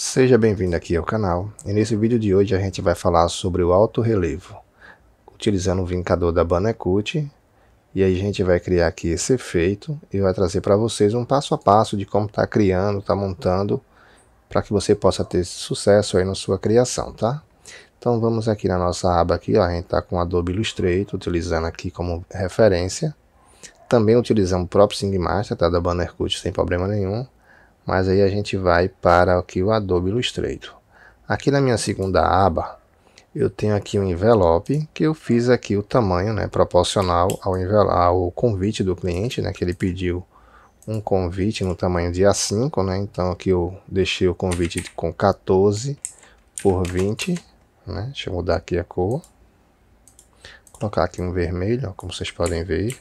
Seja bem-vindo aqui ao canal, e nesse vídeo de hoje a gente vai falar sobre o alto relevo, utilizando o vincador da Bannercut, e aí a gente vai criar aqui esse efeito e vai trazer para vocês um passo a passo de como tá criando, tá montando, para que você possa ter sucesso aí na sua criação, tá? Então vamos aqui na nossa aba aqui, ó, a gente tá com o Adobe Illustrator, utilizando aqui como referência, também utilizamos o próprio SingMaster, tá, da Bannercut, sem problema nenhum. Mas aí a gente vai para aqui o Adobe Illustrator. Aqui na minha segunda aba, eu tenho aqui um envelope, que eu fiz aqui o tamanho, né, proporcional ao convite do cliente, né, que ele pediu um convite no tamanho de A5, né, então aqui eu deixei o convite com 14 por 20, né, deixa eu mudar aqui a cor. Vou colocar aqui um vermelho, ó, como vocês podem ver.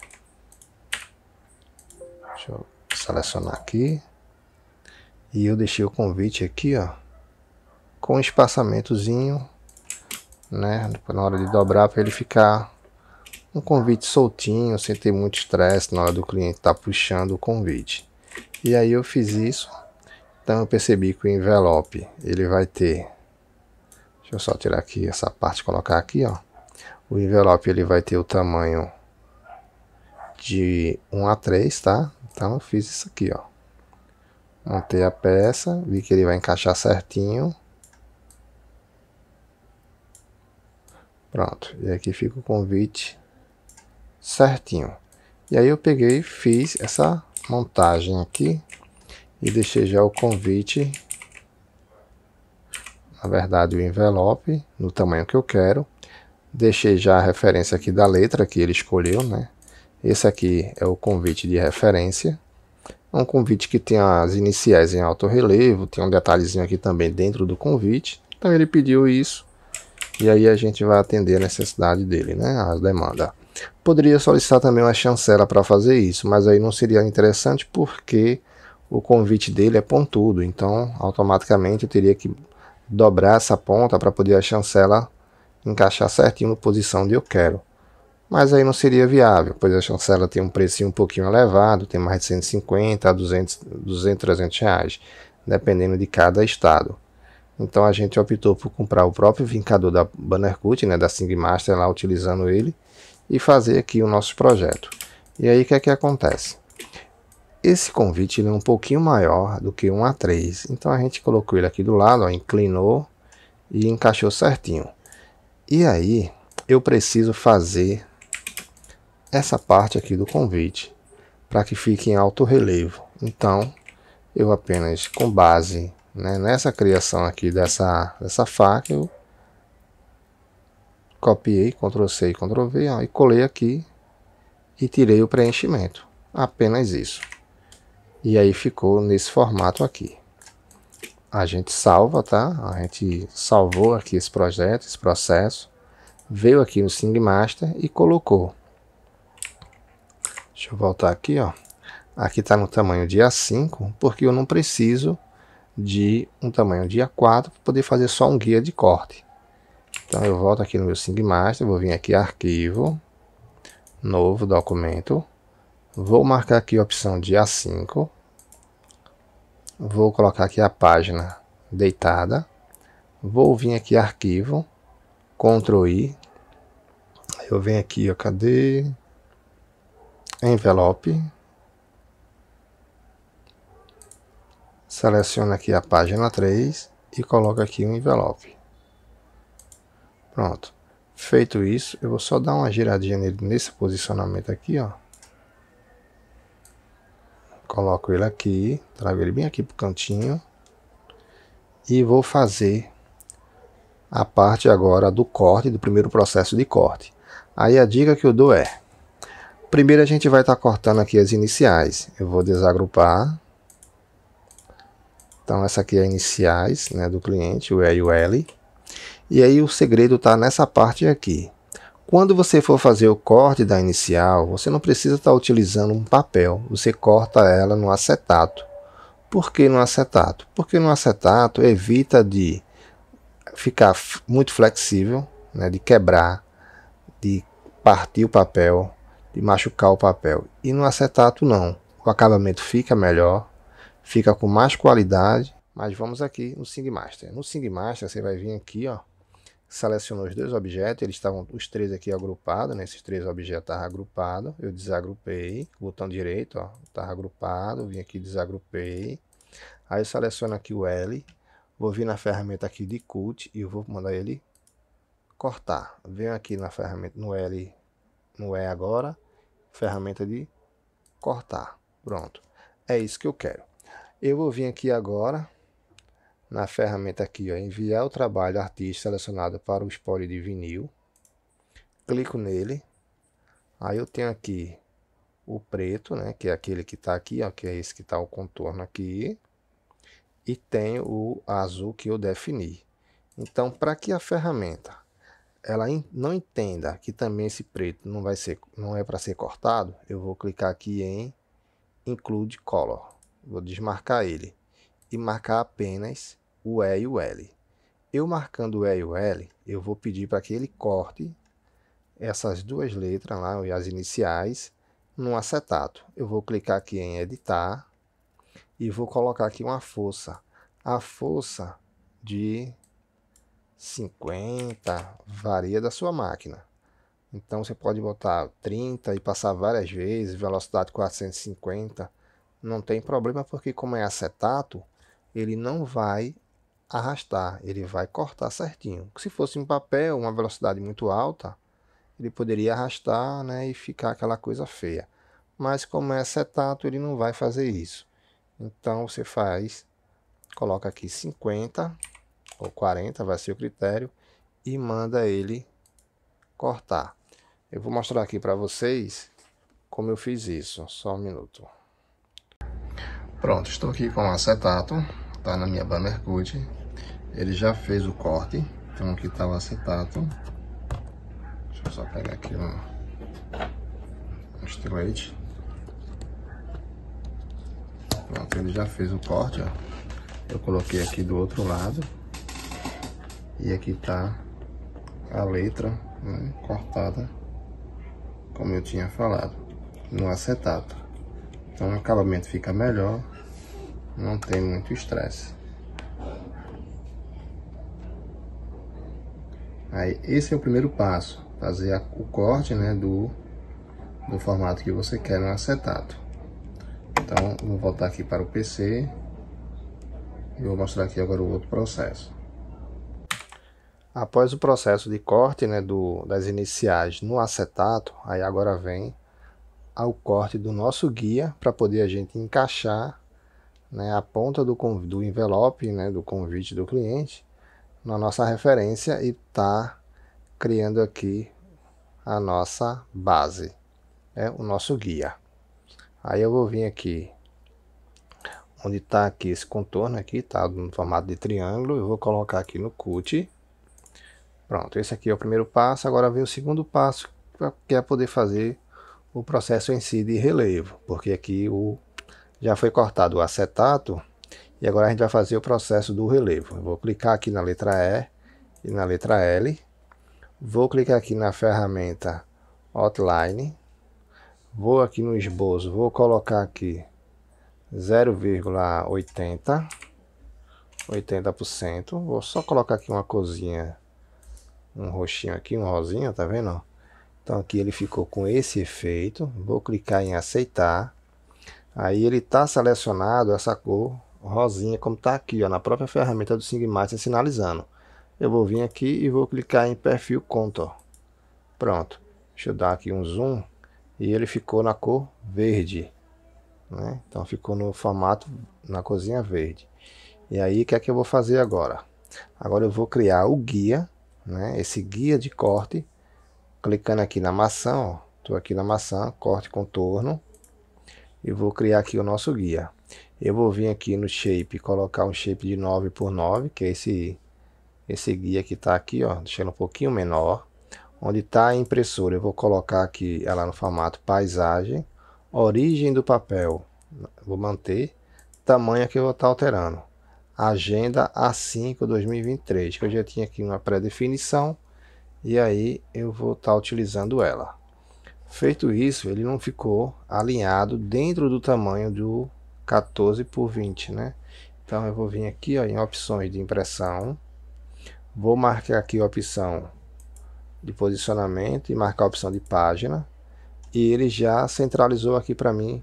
Deixa eu selecionar aqui. E eu deixei o convite aqui, ó, com um espaçamentozinho, né, na hora de dobrar, para ele ficar um convite soltinho, sem ter muito estresse na hora do cliente estar puxando o convite. E aí eu fiz isso, então eu percebi que o envelope, ele vai ter, deixa eu só tirar aqui essa parte e colocar aqui, ó, o envelope ele vai ter o tamanho de 1:3, tá? Então eu fiz isso aqui, ó. Montei a peça, vi que ele vai encaixar certinho. Pronto, e aqui fica o convite certinho. E aí eu peguei e fiz essa montagem aqui e deixei já o convite, na verdade o envelope, no tamanho que eu quero. Deixei já a referência aqui da letra que ele escolheu, né? Esse aqui é o convite de referência. É um convite que tem as iniciais em alto relevo, tem um detalhezinho aqui também dentro do convite. Então ele pediu isso, e aí a gente vai atender a necessidade dele, né, a demanda. Poderia solicitar também uma chancela para fazer isso, mas aí não seria interessante porque o convite dele é pontudo, então automaticamente eu teria que dobrar essa ponta para poder a chancela encaixar certinho na posição onde eu quero. Mas aí não seria viável, pois a chancela tem um preço um pouquinho elevado, tem mais de 150 a 200, 300 reais, dependendo de cada estado. Então a gente optou por comprar o próprio vincador da Bannercut, né, da SingMaster, lá utilizando ele, e fazer aqui o nosso projeto. E aí o que é que acontece? Esse convite ele é um pouquinho maior do que um A3, então a gente colocou ele aqui do lado, ó, inclinou e encaixou certinho. E aí eu preciso fazer essa parte aqui do convite para que fique em alto relevo. Então eu apenas, com base, né, nessa criação aqui dessa faca, eu copiei, Ctrl+C e Ctrl+V, ó, e colei aqui e tirei o preenchimento. Apenas isso. E aí ficou nesse formato aqui. A gente salva, tá? A gente salvou aqui esse projeto, esse processo. Veio aqui no SingMaster e colocou. Deixa eu voltar aqui, ó. Aqui está no tamanho de A5, porque eu não preciso de um tamanho de A4 para poder fazer só um guia de corte. Então eu volto aqui no meu SingMaster, vou vir aqui arquivo, novo documento, vou marcar aqui a opção de A5, vou colocar aqui a página deitada, vou vir aqui arquivo, Ctrl+I, eu venho aqui, ó, cadê? Envelope, seleciono aqui a página 3 e coloco aqui o envelope. Pronto. Feito isso, eu vou só dar uma giradinha nele nesse posicionamento aqui, ó. Coloco ele aqui, trago ele bem aqui pro cantinho e vou fazer a parte agora do corte, do primeiro processo de corte. Aí a dica que eu dou é: primeiro a gente vai estar cortando aqui as iniciais. Eu vou desagrupar. Então essa aqui é iniciais, né, do cliente, o E e o L. E aí o segredo está nessa parte aqui. Quando você for fazer o corte da inicial, você não precisa estar utilizando um papel. Você corta ela no acetato. Por que no acetato? Porque no acetato evita de ficar muito flexível, né, de quebrar, de partir o papel, de machucar o papel. E no acetato não. O acabamento fica melhor, fica com mais qualidade, Mas vamos aqui no SingMaster. No SingMaster você vai vir aqui, ó, selecionou os dois objetos, eles estavam os três aqui agrupados, né? Esses três objetos estavam agrupados, eu desagrupei, botão direito, ó, estava agrupado, vim aqui desagrupei, aí eu seleciono aqui o L, vou vir na ferramenta aqui de Cut e eu vou mandar ele cortar. Venho aqui na ferramenta, no L, no E agora, ferramenta de cortar, pronto, é isso que eu quero. Eu vou vir aqui agora na ferramenta aqui, ó, enviar o trabalho artista selecionado para o spoiler de vinil, clico nele, aí eu tenho aqui o preto, né, que é aquele que está aqui, ó, que é esse que está o contorno aqui, e tenho o azul que eu defini. Então, para que a ferramenta ela não entenda que também esse preto não é para ser cortado, eu vou clicar aqui em Include Color, vou desmarcar ele e marcar apenas o E e o L. Eu marcando o E e o L, eu vou pedir para que ele corte essas duas letras lá, e as iniciais, no acetato. Eu vou clicar aqui em editar e vou colocar aqui uma força. A força de 50 varia da sua máquina. Então você pode botar 30 e passar várias vezes, velocidade 450. Não tem problema, porque como é acetato, ele não vai arrastar, ele vai cortar certinho. Se fosse em papel, uma velocidade muito alta, ele poderia arrastar, né, e ficar aquela coisa feia. Mas como é acetato, ele não vai fazer isso. Então você coloca aqui 50 ou 40, vai ser o critério, e manda ele cortar. Eu vou mostrar aqui para vocês como eu fiz isso, só um minuto. Pronto, estou aqui com o acetato, tá na minha Banner Cut. Ele já fez o corte, então aqui está o acetato. Deixa eu só pegar aqui um estilete. Pronto, ele já fez o corte, ó. Eu coloquei aqui do outro lado. E aqui está a letra, né, cortada, como eu tinha falado, no acetato. Então o acabamento fica melhor, não tem muito estresse. Aí esse é o primeiro passo, fazer o corte, né, do formato que você quer no acetato. Então vou voltar aqui para o PC e vou mostrar aqui agora o outro processo. Após o processo de corte, né, das iniciais no acetato, aí agora vem ao corte do nosso guia para poder a gente encaixar, né, a ponta do envelope, né, do convite do cliente na nossa referência e tá criando aqui a nossa base, né, o nosso guia. Aí eu vou vir aqui onde está aqui esse contorno aqui, tá no formato de triângulo, eu vou colocar aqui no Cut. Pronto, esse aqui é o primeiro passo. Agora vem o segundo passo, que é poder fazer o processo em si de relevo, porque aqui já foi cortado o acetato e agora a gente vai fazer o processo do relevo. Eu vou clicar aqui na letra E e na letra L, vou clicar aqui na ferramenta Outline, vou aqui no esboço, vou colocar aqui 0,80, 80%, vou só colocar aqui uma corzinha, um roxinho aqui, um rosinha, tá vendo? Então aqui ele ficou com esse efeito, vou clicar em aceitar, aí ele está selecionado essa cor rosinha como está aqui, ó, na própria ferramenta do SingMaster sinalizando. Eu vou vir aqui e vou clicar em perfil Contour. Pronto, deixa eu dar aqui um zoom e ele ficou na cor verde, né? Então ficou no formato, na corzinha verde. E aí o que é que eu vou fazer agora? Agora eu vou criar o guia, né? Esse guia de corte, clicando aqui na maçã, ó, tô aqui na maçã, corte contorno, e vou criar aqui o nosso guia. Eu vou vir aqui no shape, colocar um shape de 9×9, que é esse guia que tá aqui, ó, deixando um pouquinho menor. Onde está a impressora, eu vou colocar aqui ela no formato paisagem, origem do papel, vou manter, tamanho que eu vou estar alterando. Agenda A5 2023, que eu já tinha aqui uma pré-definição, e aí eu vou estar utilizando ela. Feito isso, ele não ficou alinhado dentro do tamanho do 14×20, né? Então eu vou vir aqui, ó, em opções de impressão, vou marcar aqui a opção de posicionamento e marcar a opção de página, e ele já centralizou aqui para mim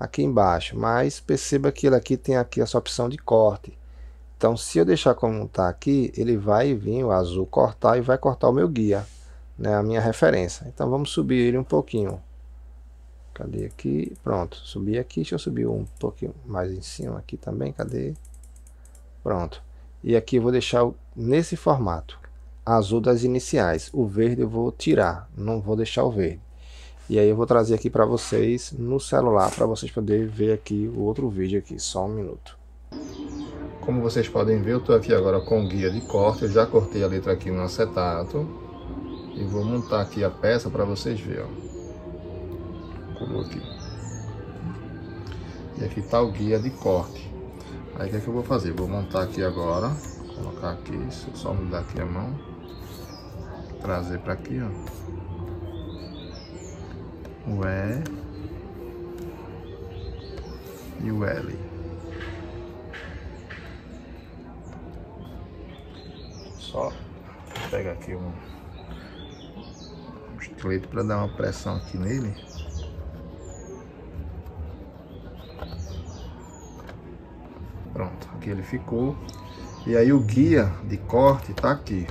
aqui embaixo, mas perceba que ele aqui tem aqui essa opção de corte. Então se eu deixar como está aqui, ele vai vir o azul cortar e vai cortar o meu guia, né, a minha referência. Então vamos subir ele um pouquinho. Cadê aqui? Pronto, subi aqui, deixa eu subir um pouquinho mais em cima aqui também, cadê? Pronto. E aqui eu vou deixar nesse formato, azul das iniciais. O verde eu vou tirar, não vou deixar o verde. E aí eu vou trazer aqui para vocês no celular, para vocês poderem ver aqui o outro vídeo aqui, só um minuto. Como vocês podem ver, eu estou aqui agora com o guia de corte, eu já cortei a letra aqui no acetato. E vou montar aqui a peça para vocês verem, ó. Colou aqui. E aqui está o guia de corte. Aí o que é que eu vou fazer? Vou montar aqui agora, colocar aqui, deixa eu só mudar aqui a mão, trazer para aqui, ó, o E e o L. Só pegar aqui um estilete para dar uma pressão aqui nele. Pronto, aqui ele ficou. E aí o guia de corte tá aqui.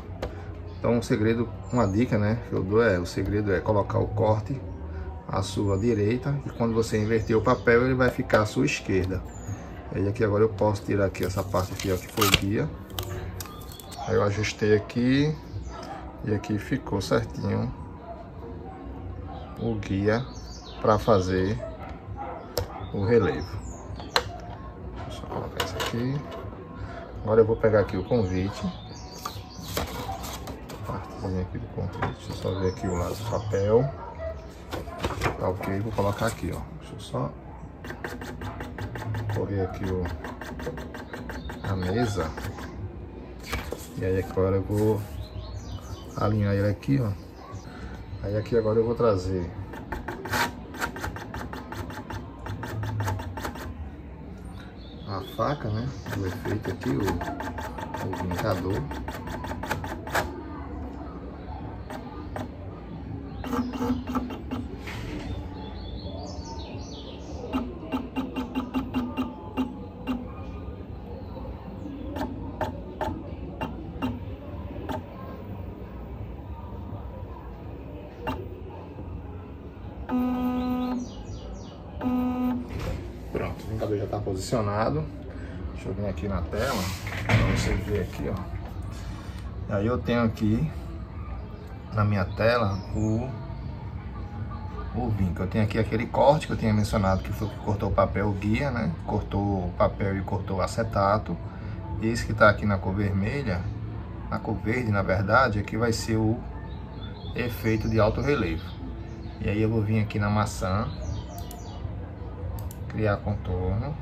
Então o segredo, uma dica, né, que eu dou o segredo é colocar o corte à sua direita, e quando você inverter o papel ele vai ficar à sua esquerda. Aí aqui agora eu posso tirar aqui essa parte aqui, ó, que foi o guia. Aí eu ajustei aqui e aqui ficou certinho o guia para fazer o relevo. Deixa eu colocar isso aqui. Agora eu vou pegar aqui o convite, partezinha aqui do convite. Deixa eu só ver aqui o lado do papel. Tá ok, vou colocar aqui, ó. Deixa eu só correr aqui a mesa. E aí agora eu vou alinhar ele aqui, ó. Aí aqui agora eu vou trazer a faca, né, do efeito aqui, o brincador. Pronto, o brincador já está posicionado. Deixa eu vir aqui na tela para vocês verem aqui, ó. Aí eu tenho aqui na minha tela o vinco. Eu tenho aqui aquele corte que eu tinha mencionado, que foi que cortou o papel guia, né? Cortou o papel e cortou o acetato. Esse que está aqui na cor vermelha, na cor verde, na verdade, aqui vai ser o efeito de alto relevo. E aí eu vou vir aqui na maçã, criar contorno.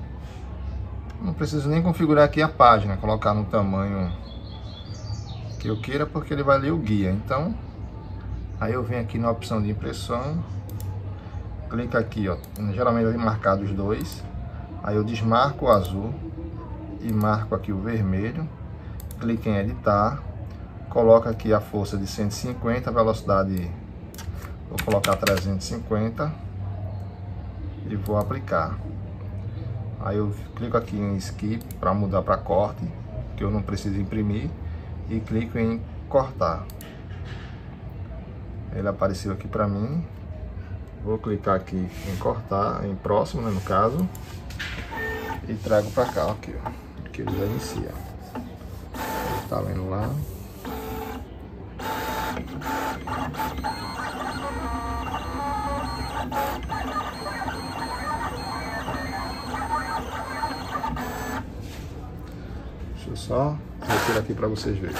Não preciso nem configurar aqui a página, colocar no tamanho que eu queira, porque ele vai ler o guia. Então, aí eu venho aqui na opção de impressão, clica aqui, ó, geralmente vai marcar os dois. Aí eu desmarco o azul e marco aqui o vermelho, clique em editar, coloco aqui a força de 150, a velocidade vou colocar 350 e vou aplicar. Aí eu clico aqui em skip para mudar para corte, que eu não preciso imprimir, e clico em cortar. Ele apareceu aqui para mim. Vou clicar aqui em cortar, em próximo, né, no caso, e trago para cá, aqui, ó, que ele já inicia. Tá vendo lá? Deixa eu só retirar aqui para vocês verem.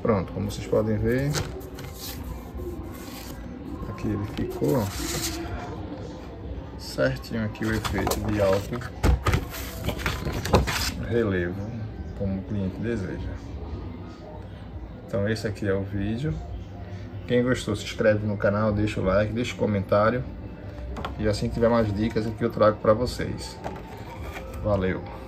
Pronto, como vocês podem ver, aqui ele ficou, ó, certinho aqui o efeito de alto relevo, como o cliente deseja. Então esse aqui é o vídeo. Quem gostou, se inscreve no canal, deixa o like, deixa o comentário. E assim que tiver mais dicas aqui eu trago para vocês. Valeu!